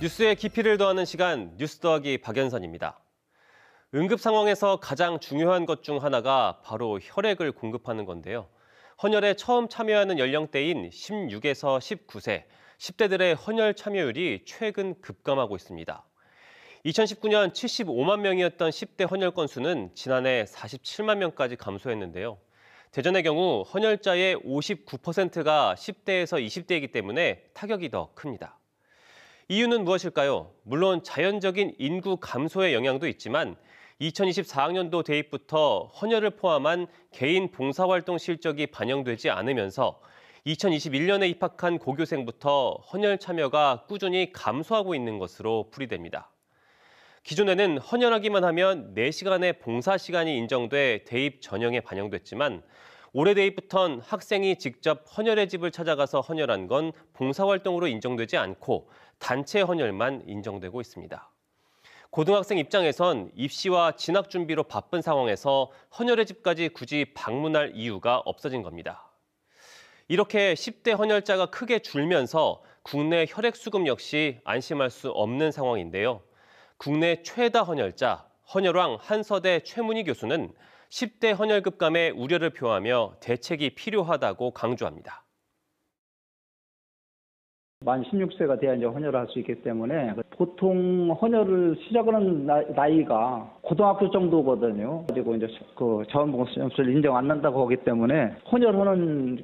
뉴스의 깊이를 더하는 시간, 뉴스 더하기 박연선입니다. 응급 상황에서 가장 중요한 것 중 하나가 바로 혈액을 공급하는 건데요. 헌혈에 처음 참여하는 연령대인 16에서 19세, 10대들의 헌혈 참여율이 최근 급감하고 있습니다. 2019년 75만 명이었던 10대 헌혈 건수는 지난해 47만 명까지 감소했는데요. 대전의 경우 헌혈자의 59%가 10대에서 20대이기 때문에 타격이 더 큽니다. 이유는 무엇일까요? 물론 자연적인 인구 감소의 영향도 있지만 2024학년도 대입부터 헌혈을 포함한 개인 봉사활동 실적이 반영되지 않으면서 2021년에 입학한 고교생부터 헌혈 참여가 꾸준히 감소하고 있는 것으로 풀이됩니다. 기존에는 헌혈하기만 하면 4시간의 봉사 시간이 인정돼 대입 전형에 반영됐지만 올해 대입부턴 학생이 직접 헌혈의 집을 찾아가서 헌혈한 건 봉사활동으로 인정되지 않고 단체 헌혈만 인정되고 있습니다. 고등학생 입장에선 입시와 진학 준비로 바쁜 상황에서 헌혈의 집까지 굳이 방문할 이유가 없어진 겁니다. 이렇게 10대 헌혈자가 크게 줄면서 국내 혈액 수급 역시 안심할 수 없는 상황인데요. 국내 최다 헌혈자, 헌혈왕 한서대 최문희 교수는 10대 헌혈 급감에 우려를 표하며 대책이 필요하다고 강조합니다. 만 16세가 돼야 이제 헌혈을 할 수 있기 때문에 보통 헌혈을 시작하는 나이가 고등학교 정도거든요. 그리고 이제 그 자원봉사를 인정 안 한다고 하기 때문에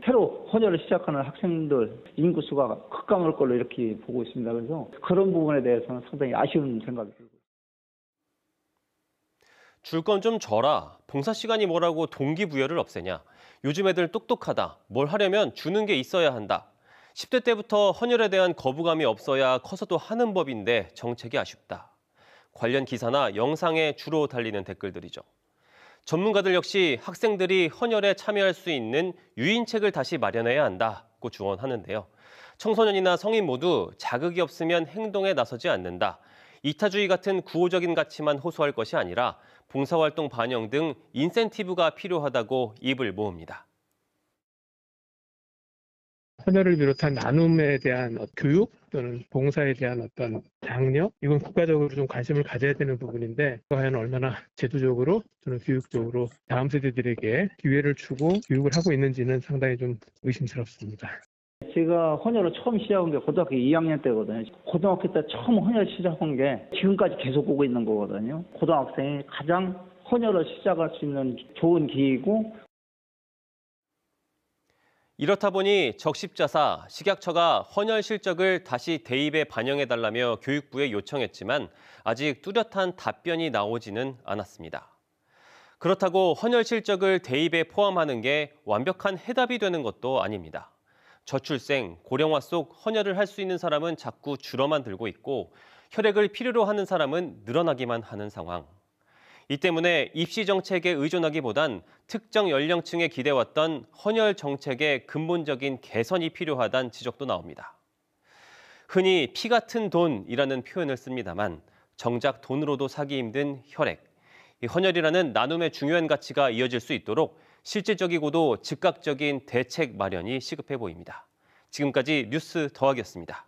새로 헌혈을 시작하는 학생들 인구수가 급감할 걸로 이렇게 보고 있습니다. 그래서 그런 부분에 대해서는 상당히 아쉬운 생각이 들고. 줄 건 좀 줘라. 봉사 시간이 뭐라고 동기부여를 없애냐. 요즘 애들 똑똑하다. 뭘 하려면 주는 게 있어야 한다. 10대 때부터 헌혈에 대한 거부감이 없어야 커서도 하는 법인데 정책이 아쉽다. 관련 기사나 영상에 주로 달리는 댓글들이죠. 전문가들 역시 학생들이 헌혈에 참여할 수 있는 유인책을 다시 마련해야 한다고 조언하는데요. 청소년이나 성인 모두 자극이 없으면 행동에 나서지 않는다. 이타주의 같은 구호적인 가치만 호소할 것이 아니라 봉사활동 반영 등 인센티브가 필요하다고 입을 모읍니다. 헌혈을 비롯한 나눔에 대한 교육 또는 봉사에 대한 어떤 장려, 이건 국가적으로 좀 관심을 가져야 되는 부분인데 과연 얼마나 제도적으로 또는 교육적으로 다음 세대들에게 기회를 주고 교육을 하고 있는지는 상당히 좀 의심스럽습니다. 제가 헌혈을 처음 시작한 게 고등학교 2학년 때거든요. 고등학교 때 처음 헌혈 시작한 게 지금까지 계속 오고 있는 거거든요. 고등학생이 가장 헌혈을 시작할 수 있는 좋은 기회이고. 이렇다 보니 적십자사, 식약처가 헌혈 실적을 다시 대입에 반영해달라며 교육부에 요청했지만 아직 뚜렷한 답변이 나오지는 않았습니다. 그렇다고 헌혈 실적을 대입에 포함하는 게 완벽한 해답이 되는 것도 아닙니다. 저출생, 고령화 속 헌혈을 할 수 있는 사람은 자꾸 줄어만 들고 있고 혈액을 필요로 하는 사람은 늘어나기만 하는 상황. 이 때문에 입시 정책에 의존하기보단 특정 연령층에 기대왔던 헌혈 정책의 근본적인 개선이 필요하다는 지적도 나옵니다. 흔히 피 같은 돈이라는 표현을 씁니다만 정작 돈으로도 사기 힘든 혈액. 이 헌혈이라는 나눔의 중요한 가치가 이어질 수 있도록 실질적이고도 즉각적인 대책 마련이 시급해 보입니다. 지금까지 뉴스 더하기였습니다.